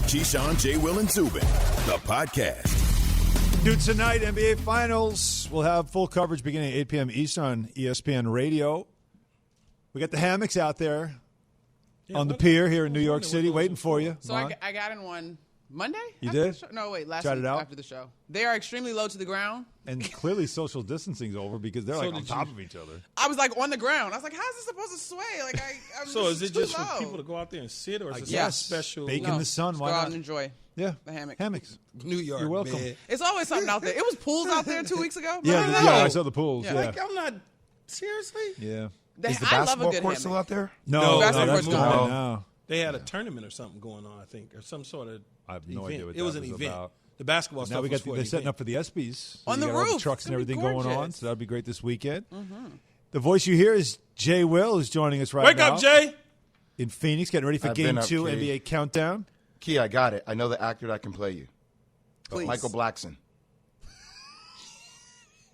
Keyshawn, J. Will, and Zubin, the podcast. Dude, tonight, NBA Finals. We'll have full coverage beginning at 8 p.m. Eastern on ESPN Radio. We got the hammocks out there on the pier here in New York City waiting for you. So I got in one Monday? You did? No, wait, last Tried week it out? after the show. They are extremely low to the ground. And clearly social distancing's over because they're like on top of each other. I was like on the ground. I was like, how is this supposed to sway? Like, I'm So is it too just low. for people to go out there and sit, or is it Yes. something special? Bake in the sun, Just why go out not? and enjoy Yeah. the hammock. Hammocks. New York, You're welcome. man. It's always something out there. It was pools out there 2 weeks ago. Yeah, Remember that? yeah, I saw the pools. Yeah. Yeah. Like, I'm not seriously. Yeah. Is the I love a basketball good court hammock. still out there? No, basketball that's court's gone gone. now. They had a tournament or something going on, I think, or some sort of. I have no event. idea what it was that an was event. about. The basketball Now stuff we was got for they're an setting event. up for the ESPYs. On You the got all roof. trucks It's and gonna be everything going on, gorgeous. so that'll be great this weekend. The voice you hear is Jay Will, who's joining us right Wake now. up, Jay! In Phoenix, getting ready for I've Game been up, 2 Key. NBA Countdown. Key, I got it. I know the actor that can play you. Please. Michael Blackson.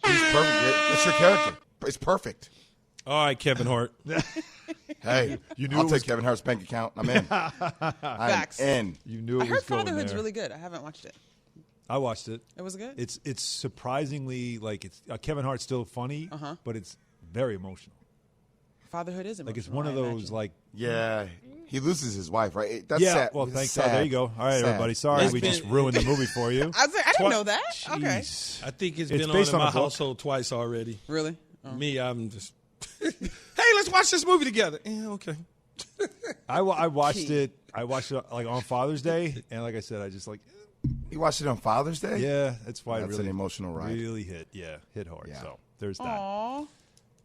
He's perfect. It's your character. It's perfect. All right, Kevin Hart. Hey, You knew I'll it was- take Kevin Hart's bank account. I'm in. I'm Facts. in. You knew it I heard was going Fatherhood's there. really good. I haven't watched it. I watched it. It was good? It's surprisingly like it's Kevin Hart's still funny, but it's very emotional. Fatherhood is emotional. Like it's one of I those imagine. like Yeah. He loses his wife, right? That's yeah. sad. Well, It's thanks. sad. Oh, there you go. All right, Sad. everybody. Sorry, It's we been- just ruined the movie for you. I was like, I didn't know that. Okay. Jeez. I think it's It's been on based in on my a book. household twice already. Really? Me, I'm just. Hey, let's watch this movie together. Yeah, okay. I watched it. I watched it like on Father's Day, and like I said, I just like You watched it on Father's Day? yeah. That's why it That's really an emotional ride. Really hit. Yeah, hit hard. Yeah. So there's that. Aw.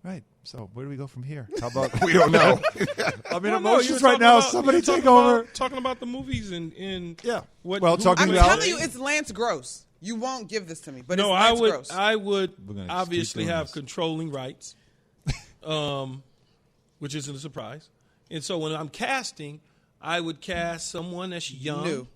Right. So where do we go from here? How about We don't know. I mean, Well, no, you emotions were right talking now. about- Somebody you were take talking over. about- Talking about the movies and Yeah. what? Well, who- talking I'm about- telling you, it's Lance Gross. You won't give this to me, but No, it's I Lance would. Gross. I would We're gonna obviously keep doing have this. controlling rights, which isn't a surprise. And so when I'm casting, I would cast someone that's young New.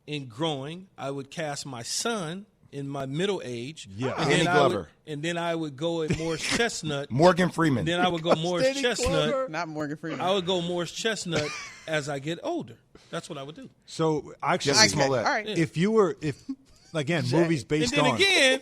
and growing. I would cast my son in my middle age. Yeah. And Danny then I would- Glover. and then I would go at Morris Chestnut. Morgan Freeman. Then I would go Morris Danny Chestnut. Glover. Not Morgan Freeman. I would go Morris Chestnut as I get older. That's what I would do. So actually, Jesse Okay. All Smollett. right. if you were again movies based And then on again,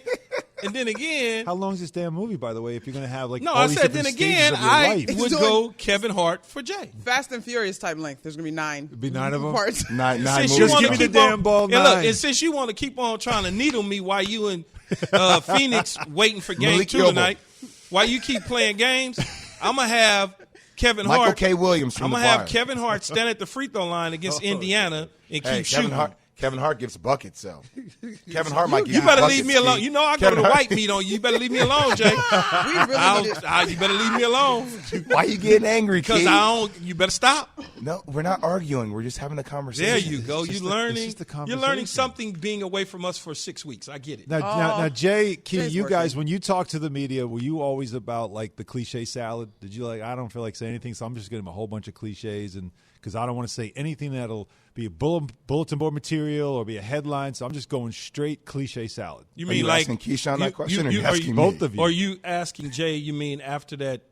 and then again, how long is this damn movie? By the way, if you're going to have like no, all I these said then different stages again, of your I life. would doing- go Kevin Hart for Jay. Fast and Furious type length. There's going to be 9. Be 9 of them? Parts. Nine Since movies. you Just wanna give me the keep damn on- ball and look, 9. and since you want to keep on trying to needle me while you in Phoenix waiting for game Malik 2 Kilbo. tonight, while you keep playing games, I'm gonna have Kevin Michael Hart. K. Williams from I'm The gonna have Fire. Kevin Hart stand at the free throw line against Indiana and Hey, keep shooting. Kevin Hart gives buckets, so Kevin Hart might give You you better buckets, leave me alone. Key. You know I go Kevin to the Hart- white meat on you. You better leave me alone, Jay. We really need to- You better leave me alone Why you getting angry, because Key? I don't. You better stop. No, we're not arguing. We're just having a conversation. There you go. just You're a- it's learning. just a You're learning conversation. something being away from us for 6 weeks. I get it. Now, Jay, Key, Jay's you guys, working. when you talk to the media, were you always about like the cliche salad? Did you like? I don't feel like saying anything, so I'm just getting a whole bunch of cliches, and because I don't want to say anything that'll be a bulletin board material or be a headline, so I'm just going straight cliche salad. You Are mean you like asking Keyshawn that question, or you- you are asking both me? of you? Or are you asking Jay? You mean after that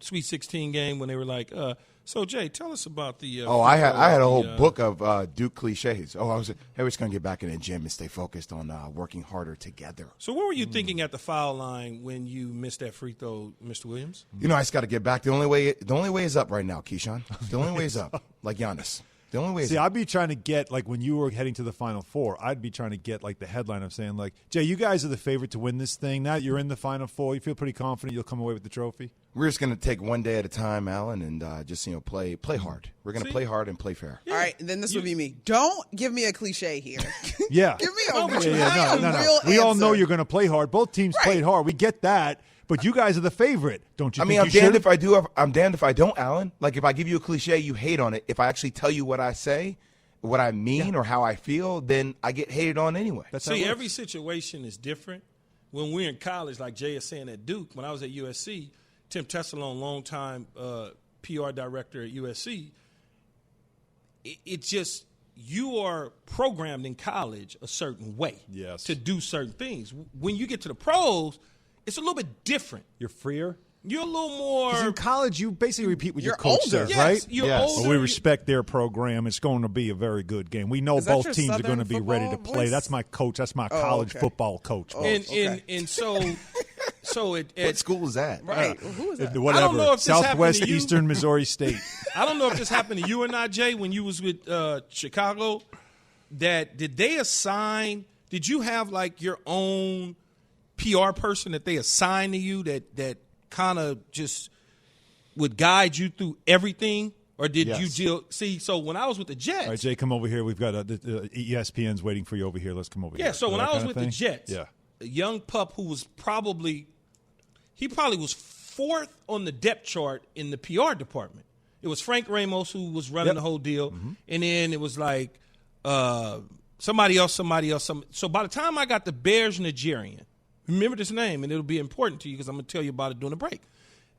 Sweet 16 game when they were like, so Jay, tell us about the. Oh, I had a whole the, book of Duke cliches. Oh, I was just going to get back in the gym and stay focused on working harder together. So what were you thinking at the foul line when you missed that free throw, Mr. Williams? You know, I just got to get back. The only way is up right now, Keyshawn. The only way is up, like Giannis. The only way is See, up. I'd be trying to get, like, when you were heading to the Final Four, I'd be trying to get, like, the headline of saying, like, Jay, you guys are the favorite to win this thing. Now that you're in the Final Four, you feel pretty confident you'll come away with the trophy? We're just going to take one day at a time, Alan, and just play hard. We're going to play hard and play fair. All right, then this would be me. Don't give me a cliche here. Yeah. Give me a, No, but you have a real We all know answer. you're going to play hard. Both teams Right. played hard. We get that. But you guys are the favorite. Don't you I think mean, you I'm damned should? if I do. I'm damned if I don't, Alan. Like, if I give you a cliche, you hate on it. If I actually tell you what I say, what I mean, or how I feel, then I get hated on anyway. That's how it See, works. every situation is different. When we're in college, like Jay is saying at Duke, when I was at USC, Tim Tessalone, longtime PR director at USC, it's just you are programmed in college a certain way Yes. to do certain things. When you get to the pros, it's a little bit different. You're freer? You're a little more. 'Cause in college, you basically repeat what your You're coach older. says, Yes, right? you're Yes. older. Well, we respect their program. It's going to be a very good game. We know Is that both your teams are going to Southern be ready to football play. voice? That's my coach. That's my college okay. football coach. bro. and okay. so What it school is that? Right. Who is that? Whatever. I don't know if this happened Southwest to you. Eastern Missouri State. I don't know if this happened to you or not, Jay, when you was with Chicago. Did they assign? Did you have like your own PR person that they assigned to you that kind of just would guide you through everything, or did you Yes. deal? See, so when I was with the Jets, All right, Jay, come over here. We've got ESPN's waiting for you over here. Let's come over here. yeah. So when That I was kind of with the thing? Jets, Yeah. a young pup who was probably was fourth on the depth chart in the PR department. It was Frank Ramos who was running the whole deal, and then it was like somebody else. So by the time I got the Bears Nigerian, remember this name, and it'll be important to you because I'm going to tell you about it during the break.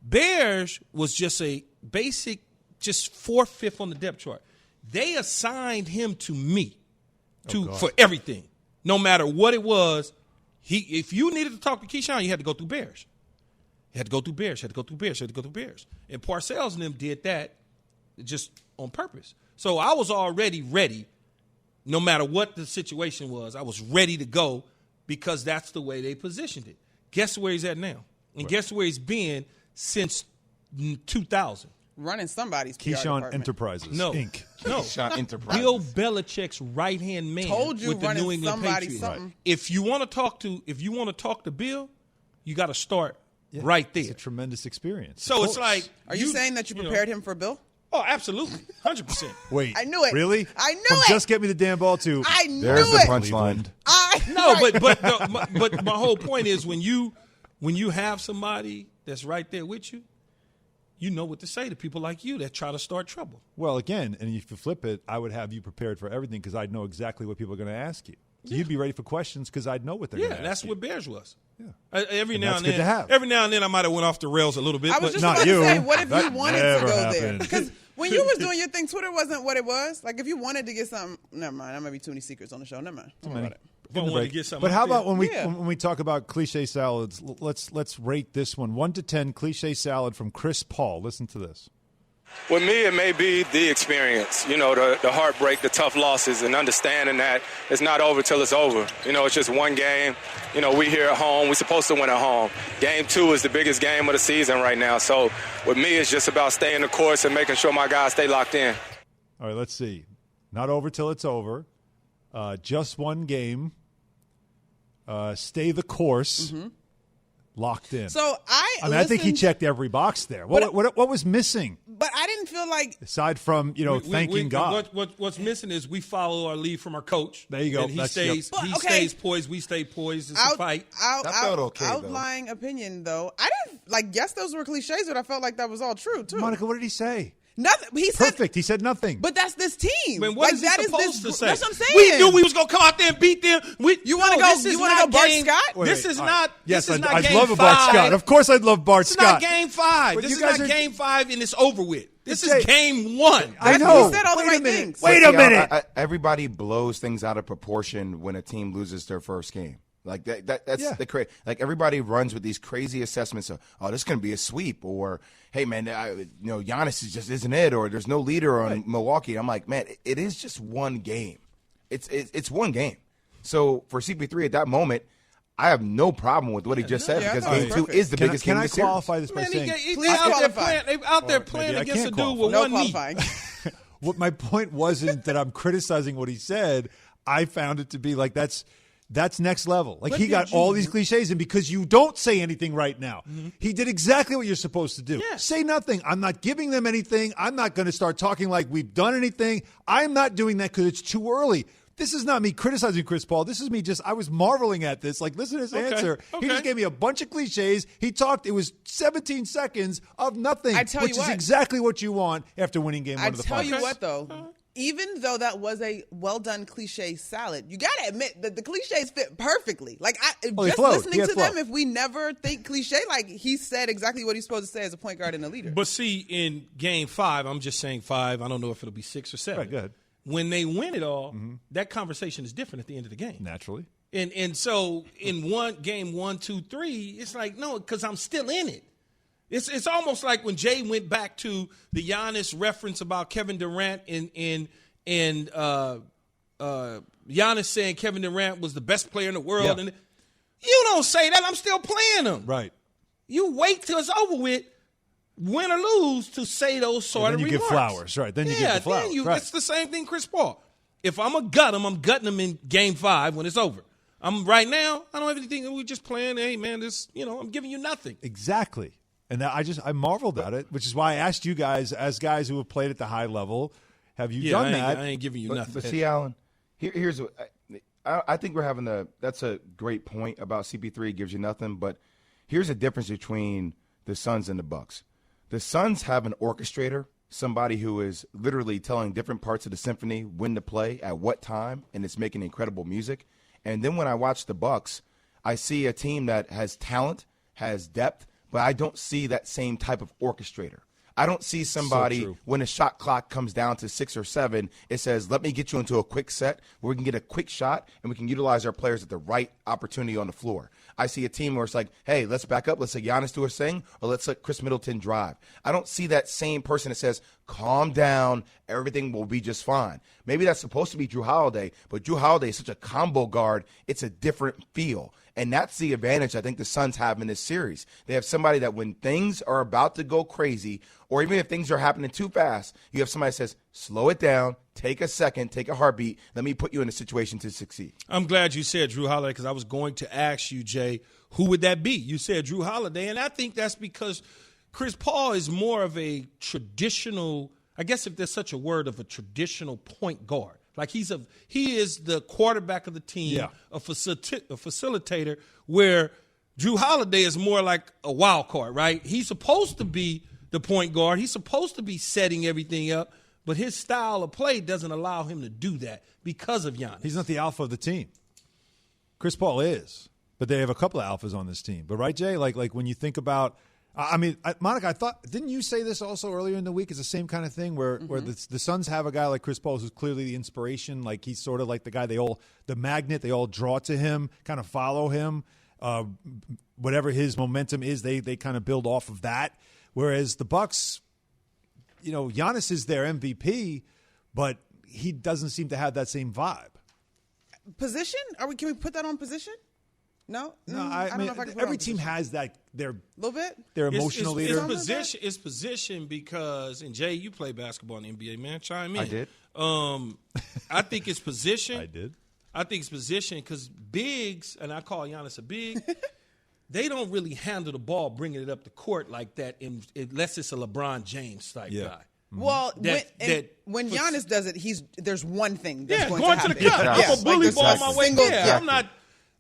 Bears was just a basic, just 4th, 5th on the depth chart. They assigned him to me for everything, no matter what it was. If you needed to talk to Keyshawn, you had to go through Bears. You had to go through Bears. You had to go through Bears. You had to go through Bears. And Parcells and them did that just on purpose. So I was already ready, no matter what the situation was. I was ready to go because that's the way they positioned it. Guess where he's at now? And guess where he's been since 2000? Running somebody's PR Keyshawn department. Enterprises, No. Inc. No. Keyshawn Enterprises. Bill Belichick's right-hand man Told you with the running New England somebody Patriots. something. If you want to talk to Bill, you got to start right there. It's a tremendous experience. So Of it's course. like, Are you saying that you know- prepared him for Bill? Oh, absolutely, 100%. Wait, I knew it. Really? I knew From it. Just get me the damn ball to. I knew There's the it. punchline. No, but my whole point is when you have somebody that's right there with you, you know what to say to people like you that try to start trouble. Well, again, and if you flip it, I would have you prepared for everything because I'd know exactly what people are going to ask you. So you'd be ready for questions because I'd know what they're going to ask That's you. what Bears was. Yeah. Every now that's and good then, to have. every now and then, I might have went off the rails a little bit. I was but just not about you. to say, what if you That wanted to never go there? happened. Because when you was doing your thing, Twitter wasn't what it was. Like, if you wanted to get something, never mind. There might be too many secrets on the show. Never mind. Don't worry about it. if I wanted to get something But how out there- about when we Yeah. when we talk about cliche salads? Let's rate this one 1 to 10. Cliche salad from Chris Paul. Listen to this. With me, it may be the experience, you know, the heartbreak, the tough losses, and understanding that it's not over till it's over. You know, it's just one game. You know, we here at home. We're supposed to win at home. Game 2 is the biggest game of the season right now. So with me, it's just about staying the course and making sure my guys stay locked in. All right, let's see. Not over till it's over. Just one game. Stay the course. Locked in. So I think he checked every box there. What was missing But I didn't feel like aside from thanking God? What's missing is we follow our lead from our coach. There you go. And he That's- stays. yep. He But, okay. stays poised. We stay poised. It's a fight. That felt okay, though. outlying opinion though. I didn't like. Yes, those were cliches, but I felt like that was all true too. Monica, what did he say? Nothing. He said Perfect. He said nothing. But that's this team. Man, what like, is he that supposed this, to say? That's what I'm saying. We knew we was gonna come out there and beat them. You wanna go- you wanna go Bart Scott? This is all right. not. Yes, this is not I'd game love a Bart 5. Scott. Of course, I'd love Bart This is Scott. not game 5. But This you is guys not are- game 5, and it's over with. This Jay, is game 1. I know. You said all the Wait a right minute. things. Wait a minute. Everybody blows things out of proportion when a team loses their first game. Like that's Yeah. like everybody runs with these crazy assessments of, oh, this is going to be a sweep, or hey man, Giannis just isn't it, or there's no leader on Milwaukee. I'm like, man, it is just one game. It's one game. So for CP3 at that moment, I have no problem with what he just said Yeah, I because thought it game was 2 perfect. is the biggest game Can of I the series. qualify this by Man, saying they Please out there qualify. playing maybe I against a can't dude with No one knee. qualifying. what my point wasn't that I'm criticizing what he said. I found it to be like that's next level. Like But he did got you- all these cliches, and because you don't say anything right now, he did exactly what you're supposed to do. Yes. Say nothing. I'm not giving them anything. I'm not going to start talking like we've done anything. I'm not doing that because it's too early. This is not me criticizing Chris Paul. This is me I was marveling at this. Like, listen to his answer. He Okay. just gave me a bunch of cliches. He talked. It was 17 seconds of nothing, I tell which you is what. exactly what you want after winning game 1 I of the tell you finals. what, though, even though that was a well done cliche salad, you got to admit that the cliches fit perfectly. Like, they just flowed. listening He had to flow. them, if we never think cliche, like he said exactly what he's supposed to say as a point guard and a leader. But see, in game 5, I'm just saying 5. I don't know if it'll be 6 or 7. Right, go ahead. When they win it all, that conversation is different at the end of the game. Naturally. And so in game 1, 2, 3, it's like, no, because I'm still in it. It's almost like when Jay went back to the Giannis reference about Kevin Durant and Giannis saying Kevin Durant was the best player in the world. Yeah. And you don't say that. I'm still playing him. Right. You wait till it's over with, win or lose, to say those sort of remarks. Then you give flowers, right? Then you give the flowers. Right. It's the same thing, Chris Paul. If I'm a gut him, I'm gutting him in Game 5 when it's over. Right now, I don't have anything. We're just playing. Hey, man, I'm giving you nothing. Exactly. And I marveled at it, which is why I asked you guys, as guys who have played at the high level, have you done that? I ain't giving you nothing. But see, Alan, here's what I think we're having that's a great point about CP3. It gives you nothing, but here's the difference between the Suns and the Bucks. The Suns have an orchestrator, somebody who is literally telling different parts of the symphony when to play, at what time, and it's making incredible music. And then when I watch the Bucks, I see a team that has talent, has depth, but I don't see that same type of orchestrator. I don't see somebody when a shot clock comes down to 6 or 7, it says, let me get you into a quick set where we can get a quick shot and we can utilize our players at the right opportunity on the floor. I see a team where it's like, hey, let's back up. Let's let Giannis do his thing, or let's let Chris Middleton drive. I don't see that same person that says, calm down, everything will be just fine. Maybe that's supposed to be Drew Holiday, but Drew Holiday is such a combo guard, it's a different feel. And that's the advantage I think the Suns have in this series. They have somebody that when things are about to go crazy, or even if things are happening too fast, you have somebody that says, slow it down, take a second, take a heartbeat, let me put you in a situation to succeed. I'm glad you said Drew Holiday, because I was going to ask you, Jay, who would that be? You said Drew Holiday, and I think that's because Chris Paul is more of a traditional, I guess if there's such a word, of a traditional point guard. Like he is the quarterback of the team, a facilitator, where Drew Holiday is more like a wild card, right? He's supposed to be the point guard. He's supposed to be setting everything up, but his style of play doesn't allow him to do that because of Giannis. He's not the alpha of the team. Chris Paul is, but they have a couple of alphas on this team. But right, Jay, like when you think about, Monica, I thought, didn't you say this also earlier in the week? It's the same kind of thing where the Suns have a guy like Chris Paul who's clearly the inspiration. Like he's sort of like the guy the magnet, they all draw to him, kind of follow him. Whatever his momentum is, they kind of build off of that. Whereas the Bucks, Giannis is their MVP, but he doesn't seem to have that same vibe. Position? Can we put that on position? No, I don't mean, know if I can put every it on team position. has that their little bit. Their emotional leader. It's position because, and Jay, you play basketball in the NBA, man. Chime in. I did. I think it's position. I did. I think it's position because bigs, and I call Giannis a big, they don't really handle the ball, bringing it up the court like that, unless it's a LeBron James type guy. Mm-hmm. Well, when Giannis does it, there's one thing that's going to happen. the cup. I'm a bully ball my way. Yeah. I'm not.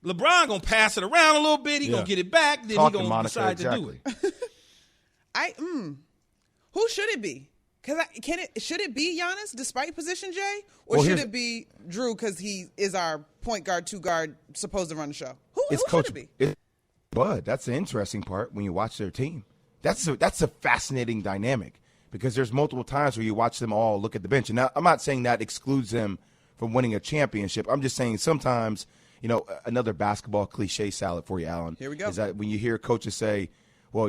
LeBron gonna pass it around a little bit. He gonna get it back. Then he gonna decide to do it. Who should it be? Should it be Giannis despite position, Jay, or should it be Drew because he is our point guard, 2 guard, supposed to run the show? Who should it be? It's Bud. That's the interesting part when you watch their team. That's a fascinating dynamic because there's multiple times where you watch them all look at the bench. And now, I'm not saying that excludes them from winning a championship. I'm just saying sometimes. Another basketball cliche salad for you, Alan. Here we go. Is that when you hear coaches say, well,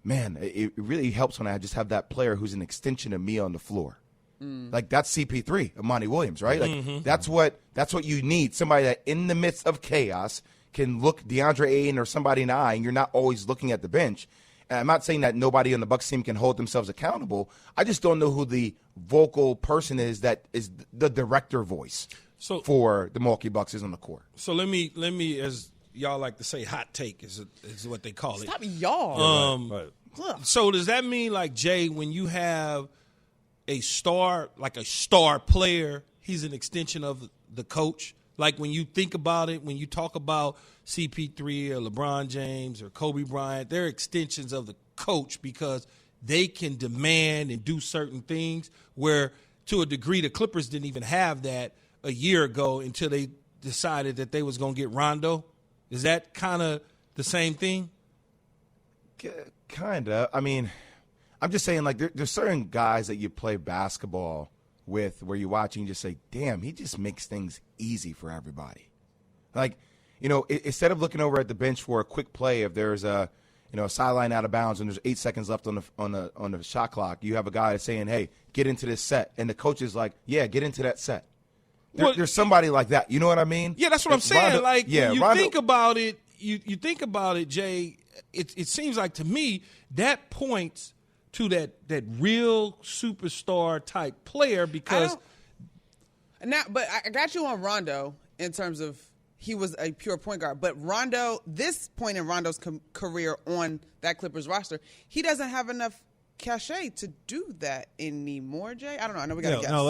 man, it really helps when I just have that player who's an extension of me on the floor. Like that's CP3, Monty Williams, right? Like that's what you need. Somebody that in the midst of chaos can look DeAndre Ayton or somebody in the eye, and you're not always looking at the bench. And I'm not saying that nobody on the Bucks team can hold themselves accountable. I just don't know who the vocal person is that is the director voice. For the Milwaukee Bucks is on the court. So let me, as y'all like to say, hot take is what they call it. Stop y'all. Right. So does that mean, like, Jay, when you have a star player, he's an extension of the coach? Like when you think about it, when you talk about CP3 or LeBron James or Kobe Bryant, they're extensions of the coach because they can demand and do certain things where, to a degree, the Clippers didn't even have that a year ago until they decided that they was going to get Rondo. Is that kind of the same thing? Kind of. I mean, I'm just saying, like, there's certain guys that you play basketball with where you watch and you just say, damn, he just makes things easy for everybody. Like, instead of looking over at the bench for a quick play, if there's a sideline out of bounds and there's 8 seconds left on the shot clock, you have a guy saying, "Hey, get into this set," and the coach is like, "Yeah, get into that set." There's somebody like that. You know what I mean? Yeah, that's what I'm saying. When you think about it, you think about it, Jay. It seems like to me that points to that real superstar type player because. But I got you on Rondo in terms of he was a pure point guard. But Rondo, this point in Rondo's career on that Clippers roster, he doesn't have enough cachet to do that anymore, Jay. I don't know. I know we got to guess. No,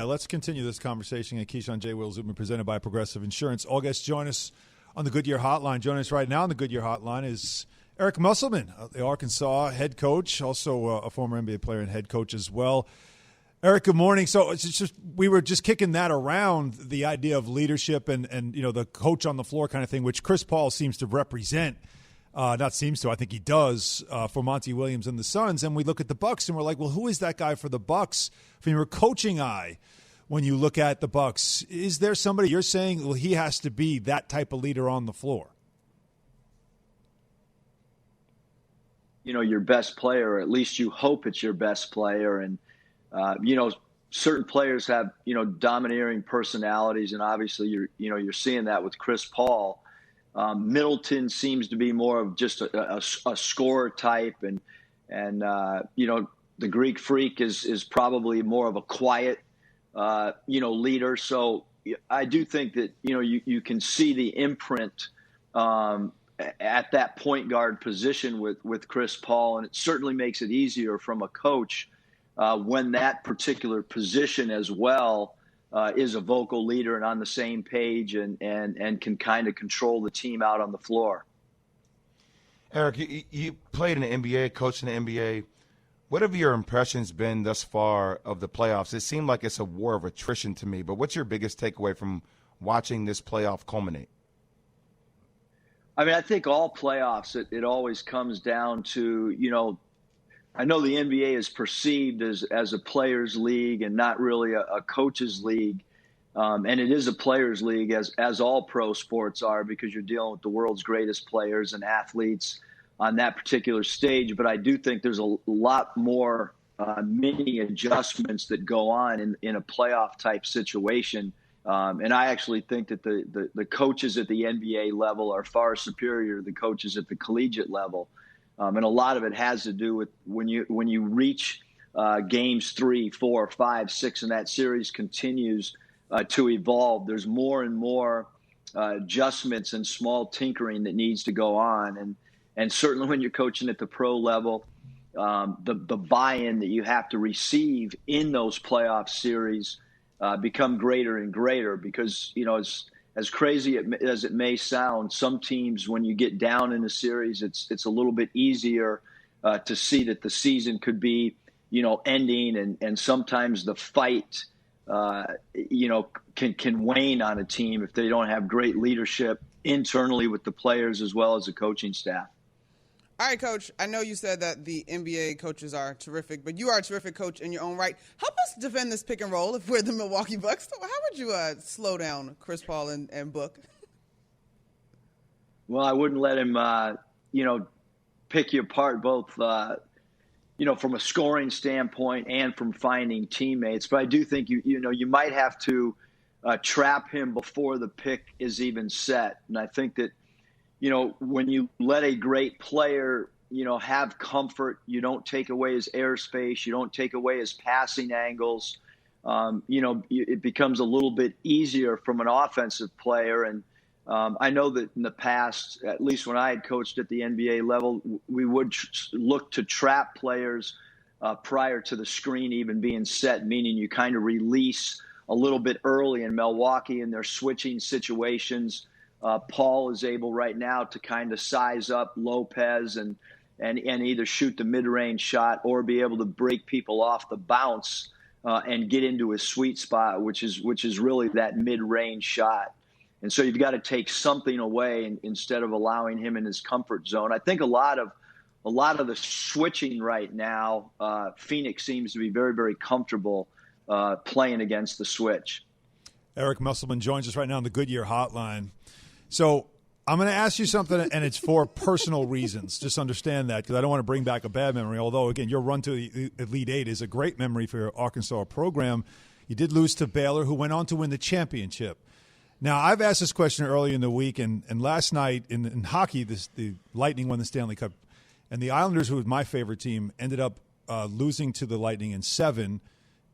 let's continue this conversation. Keyshawn J. Will Zubin, presented by Progressive Insurance. All guests join us on the Goodyear Hotline. Joining us right now on the Goodyear Hotline is Eric Musselman, the Arkansas head coach, also a former NBA player and head coach as well. Eric, good morning. So it's just we were just kicking that around, the idea of leadership and the coach on the floor kind of thing, which Chris Paul seems to represent. Not seems to, I think he does for Monty Williams and the Suns. And we look at the Bucks and we're like, well, who is that guy for the Bucks? From your coaching eye, when you look at the Bucks, is there somebody you're saying, well, he has to be that type of leader on the floor? Your best player, or at least you hope it's your best player. And, certain players have, domineering personalities. And obviously you're seeing that with Chris Paul. Middleton seems to be more of just a scorer type. And the Greek Freak is probably more of a quiet, leader. So I do think that, you can see the imprint, at that point guard position with Chris Paul. And it certainly makes it easier from a coach when that particular position as well is a vocal leader and on the same page and can kind of control the team out on the floor. Eric, you played in the NBA, coached in the NBA. What have your impressions been thus far of the playoffs? It seemed like it's a war of attrition to me, but what's your biggest takeaway from watching this playoff culminate? I mean, I think all playoffs, it always comes down to, I know the NBA is perceived as a players' league and not really a coaches' league. And it is a players' league, as all pro sports are, because you're dealing with the world's greatest players and athletes on that particular stage. But I do think there's a lot more mini adjustments that go on in a playoff-type situation. And I actually think that the coaches at the NBA level are far superior to the coaches at the collegiate level. And a lot of it has to do with when you reach games 3, 4, 5, 6, and that series continues to evolve. There's more and more adjustments and small tinkering that needs to go on. And certainly when you're coaching at the pro level, the buy-in that you have to receive in those playoff series become greater and greater because, as crazy as it may sound, some teams, when you get down in a series, it's a little bit easier to see that the season could be, ending, and sometimes the fight, can wane on a team if they don't have great leadership internally with the players as well as the coaching staff. All right, Coach, I know you said that the NBA coaches are terrific, but you are a terrific coach in your own right. Help us defend this pick and roll if we're the Milwaukee Bucks. How would you slow down Chris Paul and Book? Well, I wouldn't let him, pick you apart both, from a scoring standpoint and from finding teammates. But I do think, you might have to trap him before the pick is even set. And I think that, when you let a great player, have comfort, you don't take away his airspace, you don't take away his passing angles, it becomes a little bit easier from an offensive player. And I know that in the past, at least when I had coached at the NBA level, we would look to trap players prior to the screen even being set, meaning you kind of release a little bit early in Milwaukee in their switching situations. Paul is able right now to kind of size up Lopez and either shoot the mid-range shot or be able to break people off the bounce and get into his sweet spot, which is really that mid-range shot. And so you've got to take something away instead of allowing him in his comfort zone. I think a lot of the switching right now, Phoenix seems to be very, very comfortable playing against the switch. Eric Musselman joins us right now on the Goodyear Hotline. So I'm going to ask you something, and it's for personal reasons. Just understand that, because I don't want to bring back a bad memory. Although, again, your run to the Elite Eight is a great memory for your Arkansas program. You did lose to Baylor, who went on to win the championship. Now, I've asked this question earlier in the week, and last night in hockey, the Lightning won the Stanley Cup, and the Islanders, who was my favorite team, ended up losing to the Lightning in 7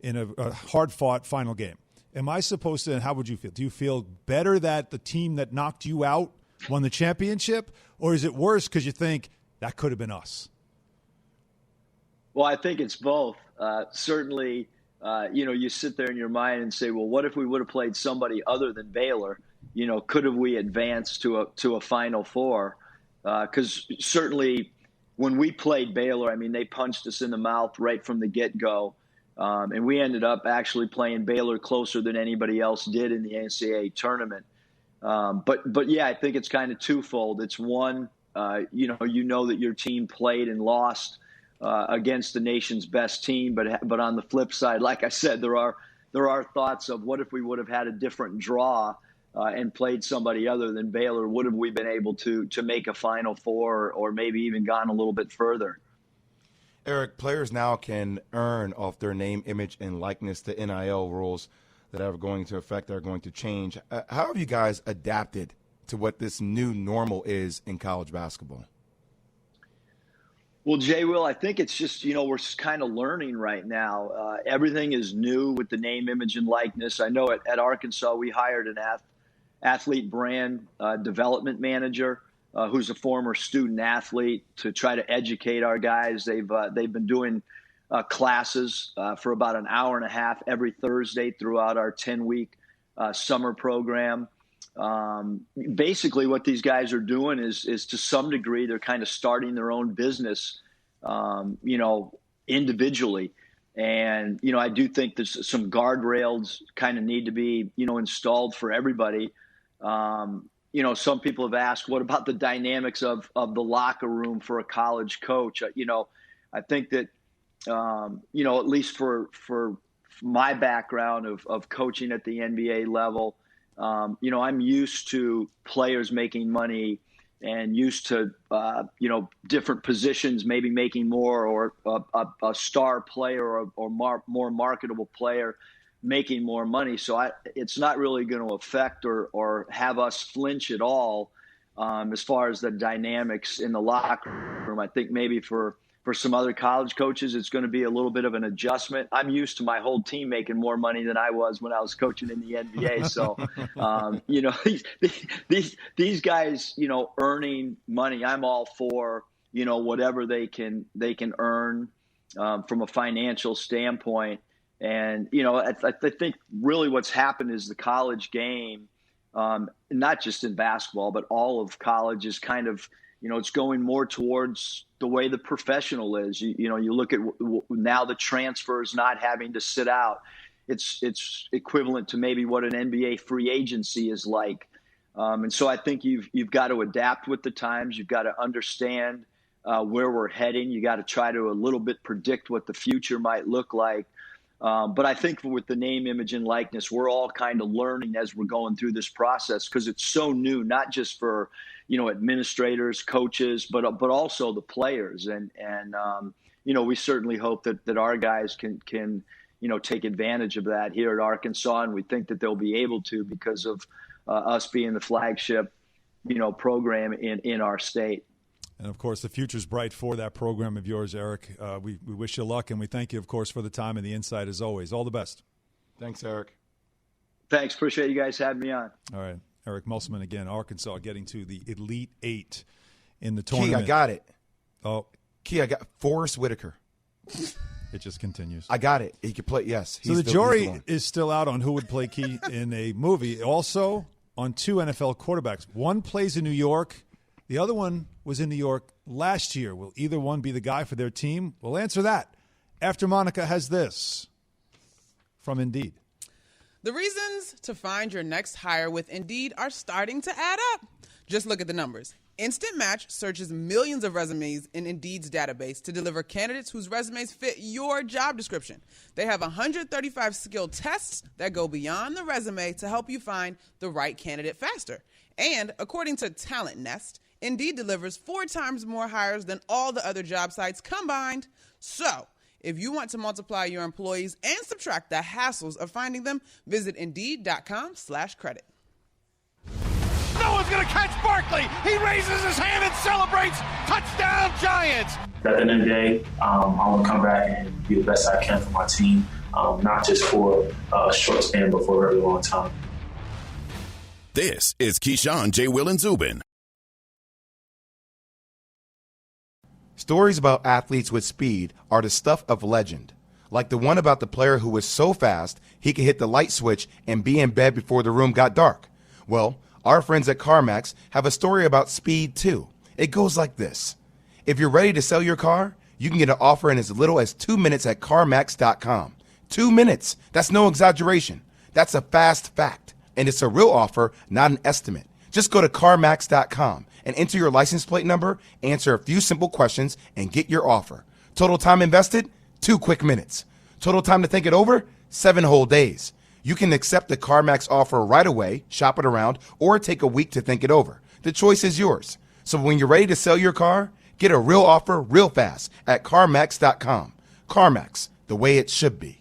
in a hard-fought final game. Am I supposed to, and how would you feel? Do you feel better that the team that knocked you out won the championship, or is it worse because you think that could have been us? Well, I think it's both. Certainly, you sit there in your mind and say, well, what if we would have played somebody other than Baylor? Could have we advanced to a Final Four? Because certainly when we played Baylor, I mean, they punched us in the mouth right from the get-go. And we ended up actually playing Baylor closer than anybody else did in the NCAA tournament. But yeah, I think it's kind of twofold. It's one, that your team played and lost against the nation's best team, but on the flip side, like I said, there are thoughts of what if we would have had a different draw and played somebody other than Baylor? Would have we been able to make a Final Four or maybe even gone a little bit further? Eric, players now can earn off their name, image, and likeness. The NIL rules that are going to affect are going to change. How have you guys adapted to what this new normal is in college basketball? Well, Jay, Will, I think it's just, we're kind of learning right now. Everything is new with the name, image, and likeness. I know at Arkansas we hired an athlete brand development manager who's a former student athlete to try to educate our guys. They've been doing classes for about an hour and a half every Thursday throughout our 10-week summer program. Basically what these guys are doing is to some degree, they're kind of starting their own business, individually. And, I do think there's some guardrails kind of need to be, installed for everybody. Some people have asked, what about the dynamics of the locker room for a college coach? I think that, at least for my background of coaching at the NBA level, I'm used to players making money and used to, different positions, maybe making more, or a star player or more marketable player making more money. So it's not really going to affect or have us flinch at all as far as the dynamics in the locker room. I think maybe for some other college coaches, it's going to be a little bit of an adjustment. I'm used to my whole team making more money than I was when I was coaching in the NBA. So, these guys, earning money, I'm all for, whatever they can earn from a financial standpoint. And, I think really what's happened is the college game, not just in basketball, but all of college is kind of, it's going more towards the way the professional is. You look at now the transfers not having to sit out. It's equivalent to maybe what an NBA free agency is like. And so I think you've got to adapt with the times. You've got to understand where we're heading. You got to try to a little bit predict what the future might look like. But I think with the name, image, and likeness, we're all kind of learning as we're going through this process because it's so new, not just for, administrators, coaches, but also the players. And we certainly hope that our guys can take advantage of that here at Arkansas. And we think that they'll be able to because of us being the flagship, program in our state. And, of course, the future's bright for that program of yours, Eric. We wish you luck, and we thank you, of course, for the time and the insight as always. All the best. Thanks, Eric. Thanks. Appreciate you guys having me on. All right. Eric Musselman again, Arkansas, getting to the Elite Eight in the tournament. Key, I got it. Oh. Key, I got Forrest Whitaker. It just continues. I got it. He could play, yes. So the jury is still out on who would play Key in a movie. Also on 2 NFL quarterbacks. One plays in New York. The other one was in New York last year. Will either one be the guy for their team? We'll answer that after Monica has this from Indeed. The reasons to find your next hire with Indeed are starting to add up. Just look at the numbers. Instant Match searches millions of resumes in Indeed's database to deliver candidates whose resumes fit your job description. They have 135 skill tests that go beyond the resume to help you find the right candidate faster. And according to Talent Nest, Indeed delivers 4 times more hires than all the other job sites combined. So, if you want to multiply your employees and subtract the hassles of finding them, visit Indeed.com/credit. No one's going to catch Barkley. He raises his hand and celebrates. Touchdown, Giants. At the end of the day, I want to come back and be the best I can for my team, not just for a short span, but for a very long time. This is Keyshawn, J. Will, and Zubin. Stories about athletes with speed are the stuff of legend, like the one about the player who was so fast he could hit the light switch and be in bed before the room got dark. Well, our friends at CarMax have a story about speed too. It goes like this. If you're ready to sell your car, you can get an offer in as little as 2 minutes at CarMax.com. 2 minutes. That's no exaggeration. That's a fast fact. And it's a real offer, not an estimate. Just go to CarMax.com and enter your license plate number, answer a few simple questions, and get your offer. Total time invested? 2 quick minutes. Total time to think it over? 7 whole days. You can accept the CarMax offer right away, shop it around, or take a week to think it over. The choice is yours. So when you're ready to sell your car, get a real offer real fast at CarMax.com. CarMax, the way it should be.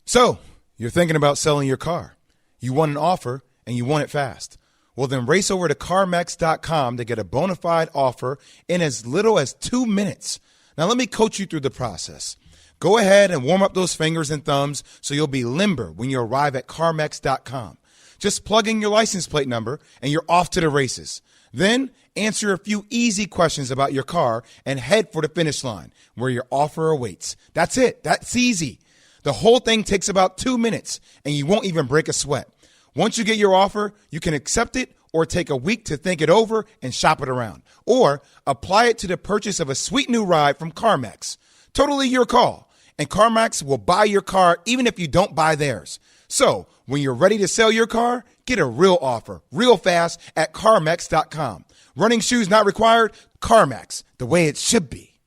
So, you're thinking about selling your car. You want an offer, and you want it fast. Well, then race over to CarMax.com to get a bona fide offer in as little as 2 minutes. Now, let me coach you through the process. Go ahead and warm up those fingers and thumbs so you'll be limber when you arrive at CarMax.com. Just plug in your license plate number and you're off to the races. Then answer a few easy questions about your car and head for the finish line where your offer awaits. That's it. That's easy. The whole thing takes about 2 minutes and you won't even break a sweat. Once you get your offer, you can accept it or take a week to think it over and shop it around. Or apply it to the purchase of a sweet new ride from CarMax. Totally your call. And CarMax will buy your car even if you don't buy theirs. So, when you're ready to sell your car, get a real offer, real fast at CarMax.com. Running shoes not required? CarMax, the way it should be.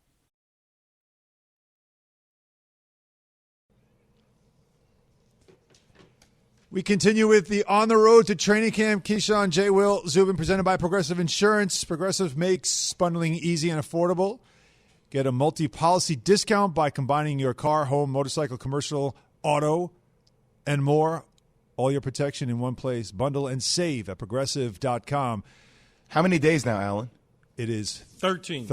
We continue with the On the Road to Training Camp. Keyshawn, J. Will, Zubin, presented by Progressive Insurance. Progressive makes bundling easy and affordable. Get a multi-policy discount by combining your car, home, motorcycle, commercial, auto, and more. All your protection in one place. Bundle and save at Progressive.com. How many days now, Alan? It is 13 days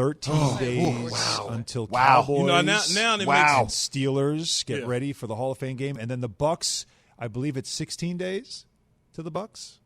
until Cowboys now and Steelers get Yeah. ready for the Hall of Fame game. And then the Bucks, I believe it's 16 days to the Bucks.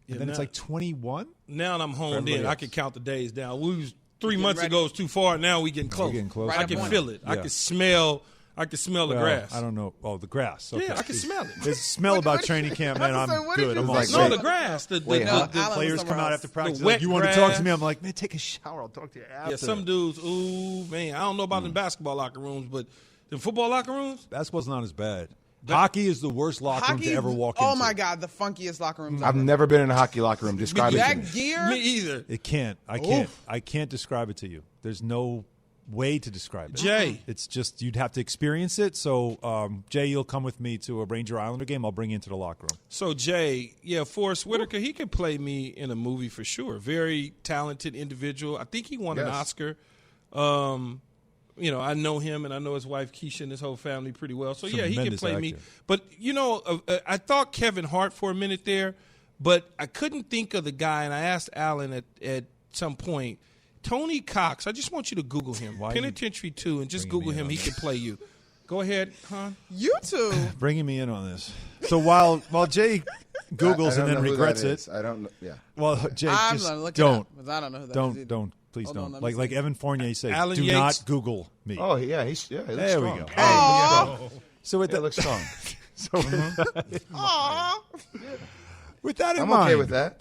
And then it's like 21. Now I'm honed in. I can count the days down. We was 3 months ready. ago. It's too far. Now we getting close. We're getting close. Right I up can on feel it. it. I Yeah. can smell. I can smell the Well, grass. I don't know. Oh, the grass. Okay. Yeah, I can smell it. There's a smell about training camp, man. I'm what did good. you I'm say? all Like, No, set. the grass. The Wait, huh? The Alan players was come somewhere out else. after practice. The Like, wet you want to talk grass. to me? I'm like, man, take a shower. I'll talk to you after. Yeah, some dudes. Ooh, man, I don't know about the basketball locker rooms, but the football locker rooms. Basketball's not as bad. Hockey is the worst locker room to ever walk into. Oh my God, the funkiest locker rooms. I've ever. never been in a hockey locker room. Describe it to me. That gear. Me either. It can't. I can't. I can't describe it to you. There's no way to describe it. Jay. It's just you'd have to experience it. So, Jay, you'll come with me to a Ranger Islander game. I'll bring you into the locker room. So Jay, yeah, Forrest Whitaker, he could play me in a movie for sure. Very talented individual. I think he won an Oscar. You know, I know him and I know his wife Keisha and his whole family pretty well. So yeah, he can Tremendous play me. actor. But you know, I thought Kevin Hart for a minute there, but I couldn't think of the guy. And I asked Alan at some point, Tony Cox. I just want you to Google him, Why are you Penitentiary 2, and just bringing Google me in him. on He this? can play you. Go ahead, hon. You two. Bringing me in on this. So while Jay Googles and then regrets it, I don't know. Yeah. well, Jay, I'm just gonna look don't. it up because I don't know who that is either. Don't. Please Hold on, don't. let me Like see. Evan Fournier said, Alan do Yates. not Google me. Oh, yeah. He looks There we strong. go. Aw. So with He that, looks strong. Aw. with that in I'm mind, okay with that.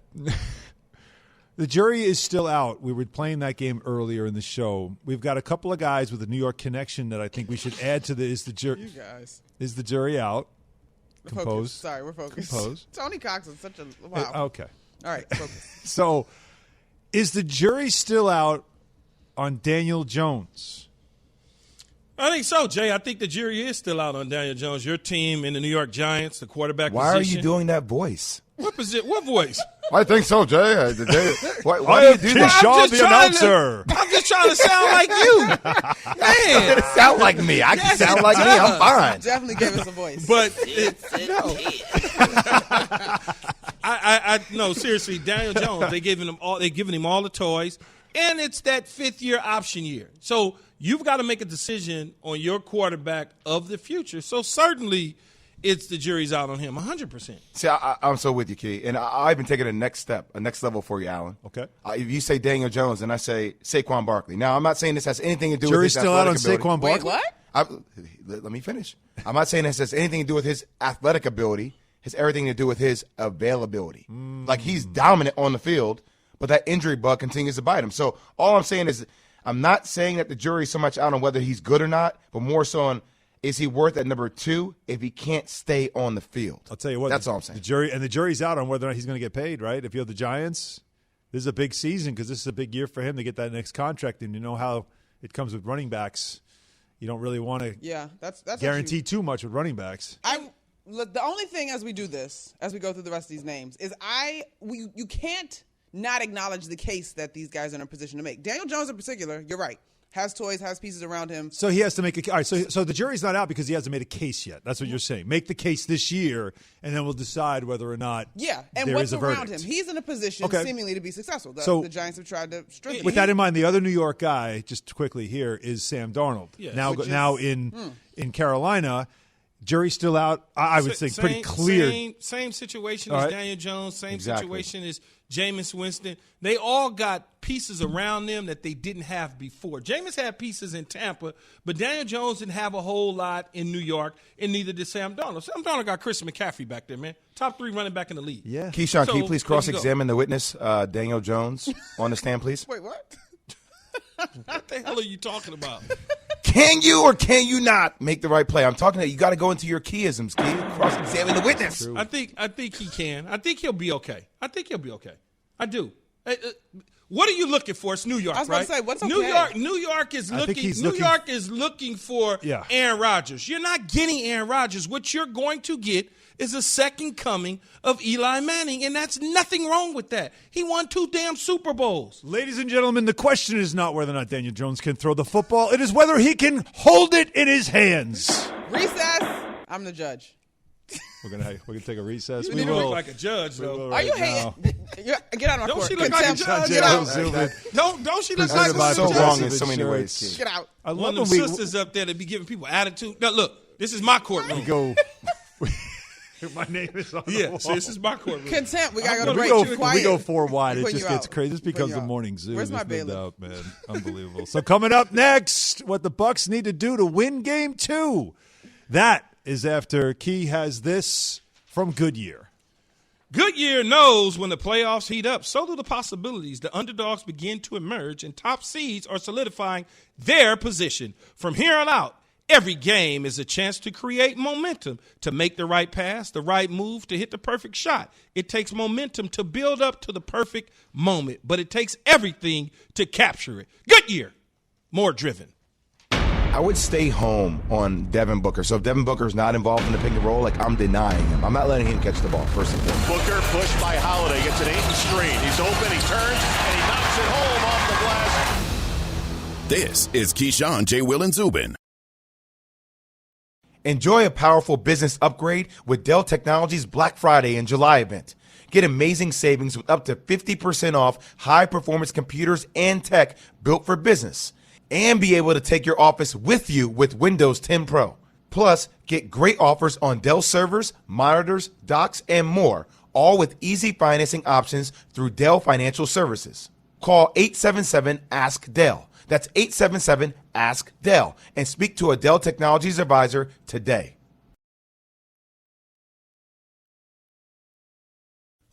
the jury is still out. We were playing that game earlier in the show. We've got a couple of guys with a New York connection that I think we should add to the You guys. is the jury out? Composed. Sorry, we're focused. Composed. Tony Cox is such a wow. Okay. All right, focus. So, is the jury still out on Daniel Jones? I think so, Jay. I think the jury is still out on Daniel Jones. Your team in the New York Giants, the quarterback Why position. are you doing that voice? What voice? I think so, Jay. Why do you do that? Keyshawn, the announcer. I'm just trying to sound like you. Man. It sound like me. I can sound like me. I'm fine. Definitely gave us a voice. But no, seriously, Daniel Jones. They're giving him all the toys, and it's that 5th-year option year. So you've got to make a decision on your quarterback of the future. So certainly, it's the jury's out on him 100%. See, I'm so with you, Key, and I even take it a next level for you, Alan. Okay. If you say Daniel Jones, and I say Saquon Barkley. Now, I'm not saying this has anything to do Jury's with his still out on athletic ability. Saquon Barkley? Wait, what? Let me finish. I'm not saying this has anything to do with his athletic ability. Has everything to do with his availability. Like, he's dominant on the field, but that injury bug continues to bite him. So all I'm saying is I'm not saying that the jury's so much out on whether he's good or not, but more so on is he worth at number 2 if he can't stay on the field. I'll tell you what. That's all I'm saying. The jury's out on whether or not he's going to get paid, right? If you're the Giants, this is a big season because this is a big year for him to get that next contract, and you know how it comes with running backs. You don't really want to that's guarantee actually, too much with running backs. The only thing as we do this, as we go through the rest of these names, is you can't not acknowledge the case that these guys are in a position to make. Daniel Jones in particular, you're right, has toys, has pieces around him. So he has to make all right. So the jury's not out because he hasn't made a case yet. That's what you're saying. Make the case this year, and then we'll decide whether or not and there what's is a around verdict. him. He's in a position seemingly to be successful. The Giants have tried to strip him. With that in mind, the other New York guy, just quickly here, is Sam Darnold. Yes. Now in Carolina. Jury's still out. I would say pretty clear. Same situation as Daniel Jones. Same situation as Jameis Winston. They all got pieces around them that they didn't have before. Jameis had pieces in Tampa, but Daniel Jones didn't have a whole lot in New York, and neither did Sam Darnold. Sam Darnold got Christian McCaffrey back there, man. Top 3 running back in the league. Yeah. Keyshawn, can you please cross-examine the witness, Daniel Jones, on the stand, please? Wait, what? What the hell are you talking about? Can you or can you not make the right play? I'm talking to you. You got to go into your keyisms, Key. Cross-examine the witness. I think he can. I think he'll be okay. I do. What are you looking for? It's New York, I was about right? to say, what's okay? New York is looking for Aaron Rodgers. You're not getting Aaron Rodgers. What you're going to get is a second coming of Eli Manning, and that's nothing wrong with that. He won 2 damn Super Bowls. Ladies and gentlemen, the question is not whether or not Daniel Jones can throw the football. It is whether he can hold it in his hands. Recess. I'm the judge. We're gonna take a recess. You look like a judge, though. Are you hating? Get out on Don't court. she look like a judge? Get out. Don't she look like a so judge? wrong in so many ways, Key. Get out. I One love of them sisters up there that be giving people attitude. Now, look, this is my courtroom. go. My name is on the wall. So this is my courtroom. Contempt. We gotta go to break. We go 4 wide. It Putting just you gets out. crazy. This becomes Putting the you morning zoo. Where's my There's no bailiff? doubt, man. Unbelievable. So coming up next, what the Bucks need to do to win Game 2. That is after Key has this from Goodyear. Goodyear knows when the playoffs heat up, so do the possibilities. The underdogs begin to emerge, and top seeds are solidifying their position. From here on out, every game is a chance to create momentum, to make the right pass, the right move, to hit the perfect shot. It takes momentum to build up to the perfect moment, but it takes everything to capture it. Goodyear, more driven. I would stay home on Devin Booker. So if Devin Booker's not involved in the pick and roll, I'm denying him. I'm not letting him catch the ball, first and foremost. Booker pushed by Holiday. Gets an 8 straight. He's open. He turns, and he knocks it home off the glass. This is Keyshawn, J. Will, and Zubin. Enjoy a powerful business upgrade with Dell Technologies Black Friday and July event. Get amazing savings with up to 50% off high-performance computers and tech built for business. And be able to take your office with you with Windows 10 Pro. Plus, get great offers on Dell servers, monitors, docks, and more, all with easy financing options through Dell Financial Services. Call 877-ASK-DELL. That's 877-ASK-DELL. And speak to a Dell Technologies advisor today.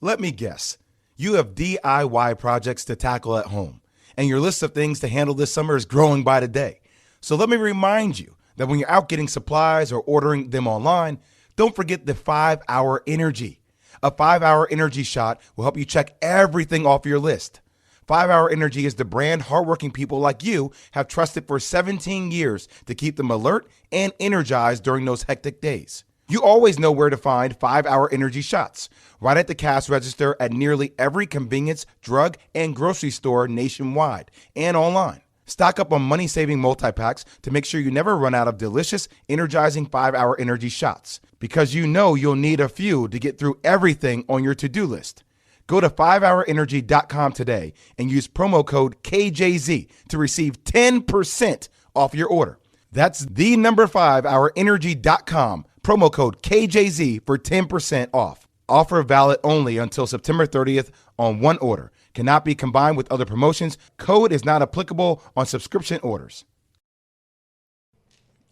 Let me guess. You have DIY projects to tackle at home, and your list of things to handle this summer is growing by the day. So let me remind you that when you're out getting supplies or ordering them online, Don't forget the 5-Hour Energy. A 5-Hour Energy shot will help you check everything off your list. 5-Hour Energy is the brand hardworking people like you have trusted for 17 years to keep them alert and energized during those hectic days. You always know where to find 5-Hour Energy shots, right at the cash register at nearly every convenience, drug, and grocery store nationwide and online. Stock up on money-saving multi-packs to make sure you never run out of delicious, energizing 5-Hour Energy shots, because you know you'll need a few to get through everything on your to-do list. Go to 5hourenergy.com today and use promo code KJZ to receive 10% off your order. That's the number 5hourenergy.com, promo code KJZ for 10% off. Offer valid only until September 30th on one order. Cannot be combined with other promotions. Code is not applicable on subscription orders.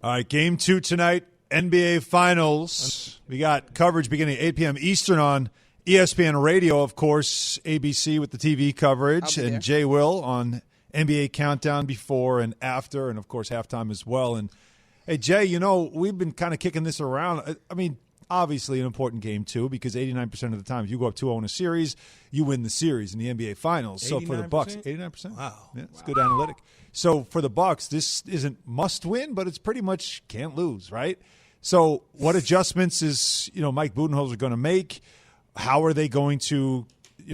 All right, game 2 tonight, NBA Finals. We got coverage beginning at 8 p.m. Eastern on ESPN Radio, of course, ABC with the TV coverage, and Jay Will on NBA Countdown before and after, and, of course, halftime as well. And, hey, Jay, you know, we've been kind of kicking this around. I mean, obviously an important game, too, because 89% of the time if you go up 2-0 in a series, you win the series in the NBA Finals. 89%? So for the Bucks, 89%. Wow. Yeah, it's good analytic. So for the Bucks, this isn't must win, but it's pretty much can't lose, right? So what adjustments is, Mike Budenholzer going to make? How are they going to,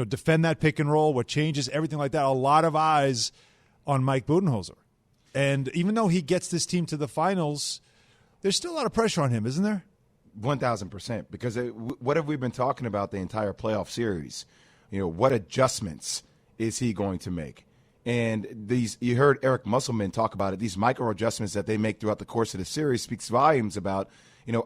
defend that pick and roll? What changes? Everything like that. A lot of eyes on Mike Budenholzer. And even though he gets this team to the finals, there's still a lot of pressure on him, isn't there? 1,000%. Because what have we been talking about the entire playoff series? What adjustments is he going to make? And you heard Eric Musselman talk about it. These micro adjustments that they make throughout the course of the series speaks volumes about,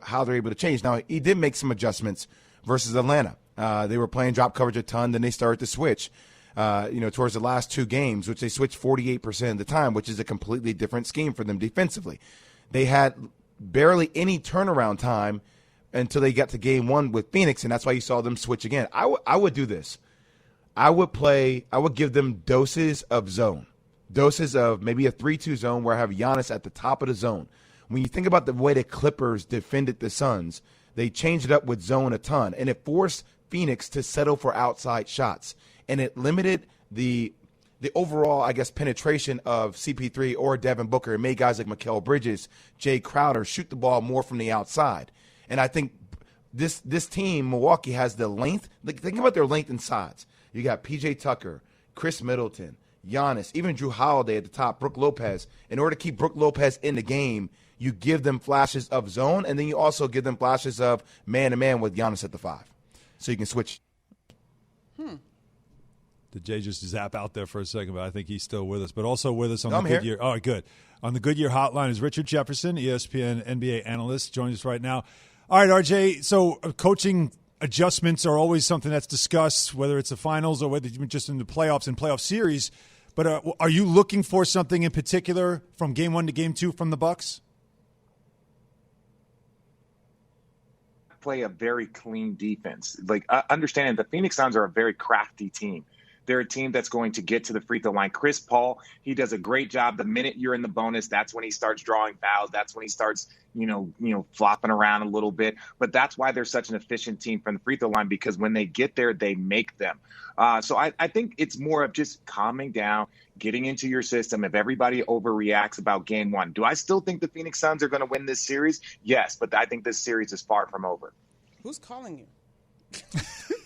how they're able to change. Now, he did make some adjustments versus Atlanta. They were playing drop coverage a ton. Then they started to switch, towards the last 2 games, which they switched 48% of the time, which is a completely different scheme for them defensively. They had barely any turnaround time until they got to game 1 with Phoenix, and that's why you saw them switch again. I would do this. I would give them doses of zone, doses of maybe a 3-2 zone where I have Giannis at the top of the zone. When you think about the way the Clippers defended the Suns, they changed it up with zone a ton, and it forced Phoenix to settle for outside shots, and it limited the overall, I guess, penetration of CP3 or Devin Booker. It made guys like Mikal Bridges, Jay Crowder shoot the ball more from the outside. And I think this team, Milwaukee, has the length. Think about their length and size. You got P.J. Tucker, Chris Middleton, Giannis, even Drew Holiday at the top, Brook Lopez. In order to keep Brook Lopez in the game, you give them flashes of zone, and then you also give them flashes of man-to-man with Giannis at the 5. So you can switch. Did Jay just zap out there for a second, but I think he's still with us. But also with us on the here. Goodyear. All right, good. On the Goodyear hotline is Richard Jefferson, ESPN NBA analyst, joins us right now. All right, RJ, so coaching adjustments are always something that's discussed, whether it's the finals or whether you're just in the playoffs and playoff series. But are you looking for something in particular from game 1 to game 2 from the Bucks? Play a very clean defense. Understanding the Phoenix Suns are a very crafty team. They're a team that's going to get to the free throw line. Chris Paul, he does a great job. The minute you're in the bonus, that's when he starts drawing fouls. That's when he starts, flopping around a little bit. But that's why they're such an efficient team from the free throw line, because when they get there, they make them. So I think it's more of just calming down, getting into your system. If everybody overreacts about game 1, do I still think the Phoenix Suns are going to win this series? Yes, but I think this series is far from over. Who's calling you?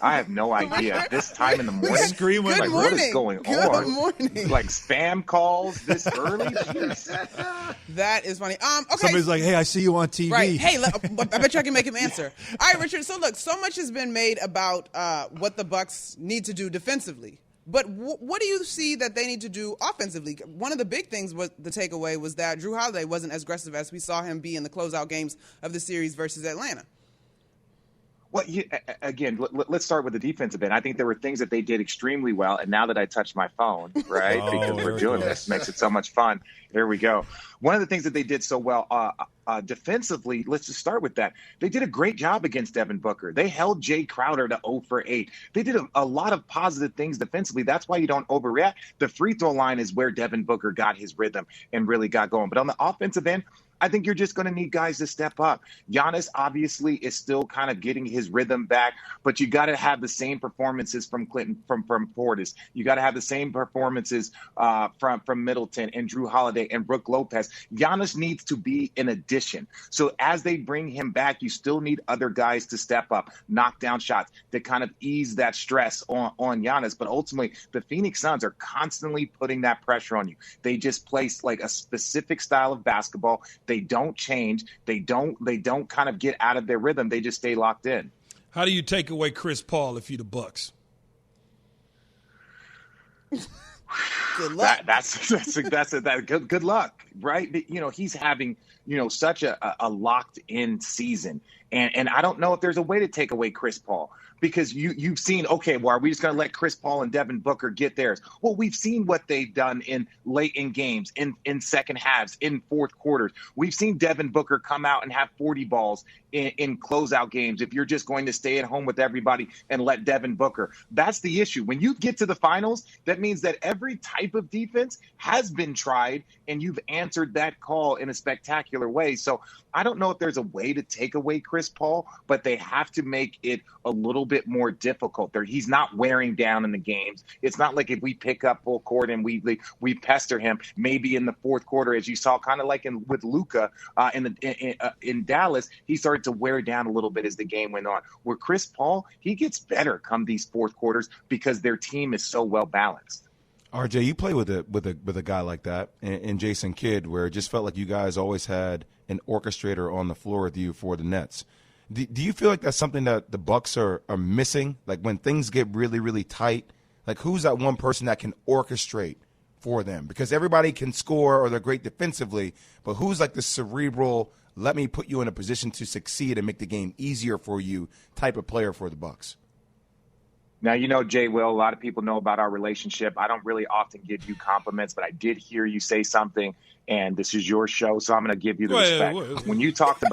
I have no idea. This time in the morning, Scream Good morning. what is going Good on? morning. Like spam calls this early? Jeez. That is funny. Okay. Somebody's like, hey, I see you on TV. Right. Hey, I bet you I can make him answer. All right, Richard. So look, so much has been made about what the Bucks need to do defensively. But what do you see that they need to do offensively? One of the big things was the takeaway was that Drew Holiday wasn't as aggressive as we saw him be in the closeout games of the series versus Atlanta. Well, again, let's start with the defensive end. I think there were things that they did extremely well. And now that I touched my phone, right, because we're doing this, makes it so much fun. Here we go. One of the things that they did so well defensively, let's just start with that. They did a great job against Devin Booker. They held Jay Crowder to 0 for 8. They did a lot of positive things defensively. That's why you don't overreact. The free throw line is where Devin Booker got his rhythm and really got going. But on the offensive end, I think you're just going to need guys to step up. Giannis obviously is still kind of getting his rhythm back, but you got to have the same performances from Portis. You got to have the same performances from Middleton and Drew Holiday and Brook Lopez. Giannis needs to be an addition. So as they bring him back, you still need other guys to step up, knock down shots, to kind of ease that stress on Giannis. But ultimately, the Phoenix Suns are constantly putting that pressure on you. They just play like a specific style of basketball. They don't change. They don't kind of get out of their rhythm. They just stay locked in. How do you take away Chris Paul if you're the Bucks? Good luck. Good luck, right? You know, he's having, such a locked in season. And I don't know if there's a way to take away Chris Paul, because you've seen, okay, well, are we just going to let Chris Paul and Devin Booker get theirs? Well, we've seen what they've done in late in games, in second halves, in fourth quarters. We've seen Devin Booker come out and have 40 balls in closeout games if you're just going to stay at home with everybody and let Devin Booker. That's the issue. When you get to the finals, that means that every type of defense has been tried, and you've answered that call in a spectacular way. So I don't know if there's a way to take away Chris Paul, but they have to make it a little bit more difficult. He's not wearing down in the games. It's not like if we pick up full court and we pester him, maybe in the fourth quarter, as you saw, kind of like with Luka in Dallas, he started to wear down a little bit as the game went on. Where Chris Paul, he gets better come these fourth quarters because their team is so well balanced. RJ, you play with a guy like that, and Jason Kidd, where it just felt like you guys always had an orchestrator on the floor with you for the Nets. Do you feel like that's something that the Bucks are missing? Like when things get really, really tight, like who's that one person that can orchestrate for them? Because everybody can score or they're great defensively, but who's like the cerebral, let me put you in a position to succeed and make the game easier for you type of player for the Bucks? Now, Jay Will, a lot of people know about our relationship. I don't really often give you compliments, but I did hear you say something, and this is your show, so I'm going to give you the respect. When you talked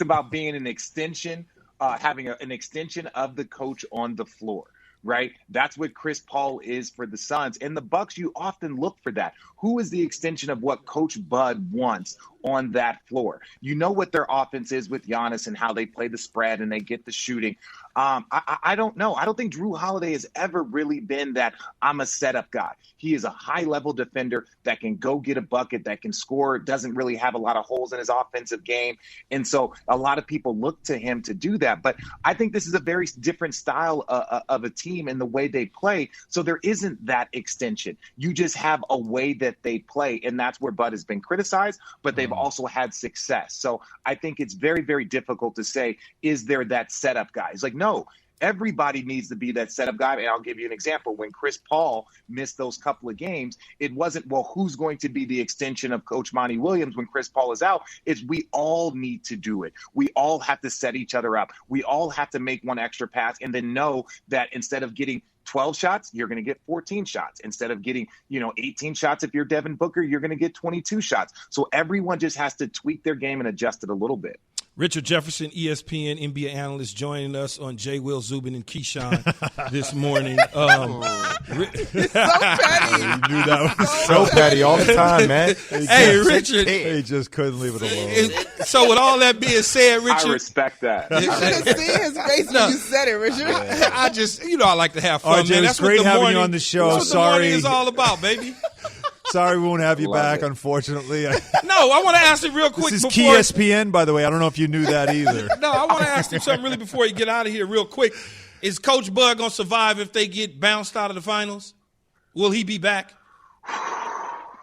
about being an extension, having an extension of the coach on the floor, right? That's what Chris Paul is for the Suns. And the Bucks, you often look for that. Who is the extension of what Coach Bud wants on that floor? You know what their offense is with Giannis and how they play the spread and they get the shooting. I don't know. I don't think Drew Holiday has ever really been that I'm a setup guy. He is a high-level defender that can go get a bucket, that can score, doesn't really have a lot of holes in his offensive game. And so a lot of people look to him to do that. But I think this is a very different style of a team in the way they play. So there isn't that extension. You just have a way that they play, and that's where Bud has been criticized, but they've also had success. So I think it's very, very difficult to say, is there that setup guy? It's like, no, everybody needs to be that setup guy. And I'll give you an example. When Chris Paul missed those couple of games, it wasn't, well, who's going to be the extension of Coach Monty Williams when Chris Paul is out? It's we all need to do it. We all have to set each other up. We all have to make one extra pass and then know that instead of getting 12 shots, you're going to get 14 shots. Instead of getting, 18 shots, if you're Devin Booker, you're going to get 22 shots. So everyone just has to tweak their game and adjust it a little bit. Richard Jefferson, ESPN NBA analyst, joining us on J. Will, Zubin, and Keyshawn this morning. It's so petty. You knew that was so petty all the time, man. Hey, Richard. He just couldn't leave it alone. So with all that being said, Richard. I respect that. You should have seen his face when you said it, Richard. I just, I like to have fun, RJ, man. it was That's great what the having morning, you on the show. That's what Sorry. the morning is all about, baby. Sorry we won't have you Love back, it. unfortunately. No, I want to ask him real quick. This is before, KSPN, by the way. I don't know if you knew that either. No, I want to ask him something really before you get out of here real quick. Is Coach Bud going to survive if they get bounced out of the finals? Will he be back?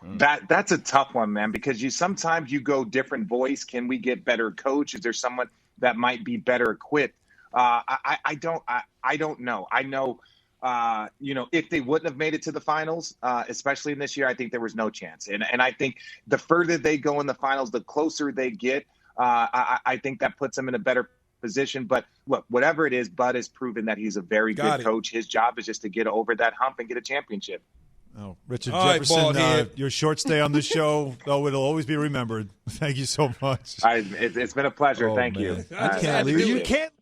That's a tough one, man, because sometimes you go different voice. Can we get better coach? Is there someone that might be better equipped? I don't know. I know, if they wouldn't have made it to the finals, especially in this year, I think there was no chance. And I think the further they go in the finals, the closer they get. I think that puts them in a better position. But look, whatever it is, Bud has proven that he's a very good coach. His job is just to get over that hump and get a championship. Oh, Richard All right, Jefferson, your short stay on the show, it'll always be remembered. Thank you so much. It's been a pleasure. Oh, Thank man. you. I can't leave you. Can't.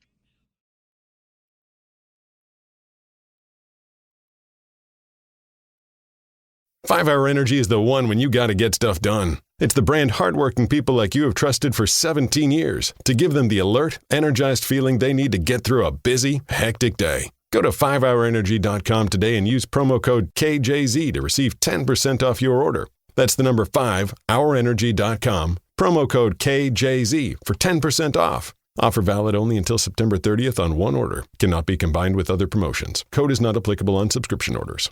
Five Hour Energy is the one when you got to get stuff done. It's the brand hardworking people like you have trusted for 17 years to give them the alert, energized feeling they need to get through a busy, hectic day. Go to 5hourenergy.com today and use promo code KJZ to receive 10% off your order. That's the number 5hourenergy.com, promo code KJZ for 10% off. Offer valid only until September 30th on one order. Cannot be combined with other promotions. Code is not applicable on subscription orders.